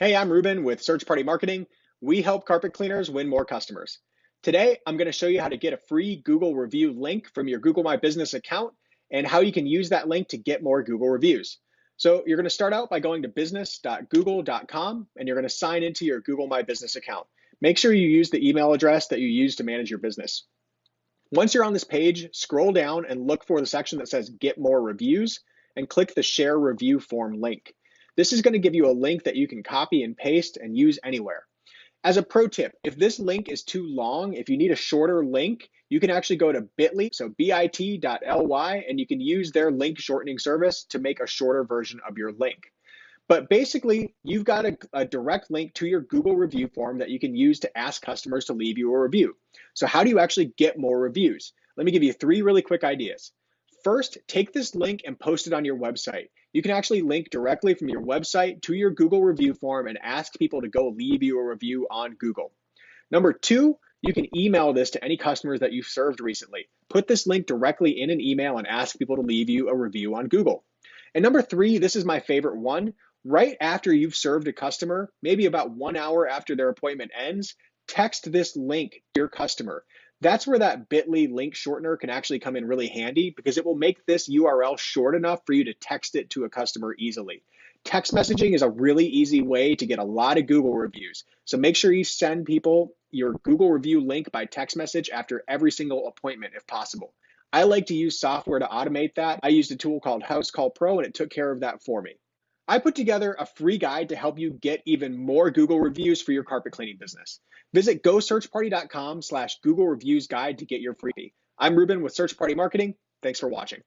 Hey, I'm Ruben with Search Party Marketing. We help carpet cleaners win more customers. Today, I'm going to show you how to get a free Google review link from your Google My Business account and how you can use that link to get more Google reviews. So you're going to start out by going to business.google.com and you're going to sign into your Google My Business account. Make sure you use the email address that you use to manage your business. Once you're on this page, scroll down and look for the section that says Get More Reviews and click the Share Review Form link. This is going to give you a link that you can copy and paste and use anywhere. As a pro tip, if this link is too long, if you need a shorter link, you can actually go to bit.ly, so bit.ly, and you can use their link shortening service to make a shorter version of your link. But basically, you've got a direct link to your Google review form that you can use to ask customers to leave you a review. So how do you actually get more reviews? Let me give you three really quick ideas. First, take this link and post it on your website. You can actually link directly from your website to your Google review form and ask people to go leave you a review on Google. Number two, you can email this to any customers that you've served recently. Put this link directly in an email and ask people to leave you a review on Google. And number three, this is my favorite one. Right after you've served a customer, maybe about 1 hour after their appointment ends, text this link to your customer. That's where that bit.ly link shortener can actually come in really handy because it will make this URL short enough for you to text it to a customer easily. Text messaging is a really easy way to get a lot of Google reviews. So make sure you send people your Google review link by text message after every single appointment if possible. I like to use software to automate that. I used a tool called House Call Pro and it took care of that for me. I put together a free guide to help you get even more Google reviews for your carpet cleaning business. Visit gosearchparty.com/Google Reviews Guide to get your freebie. I'm Ruben with Search Party Marketing. Thanks for watching.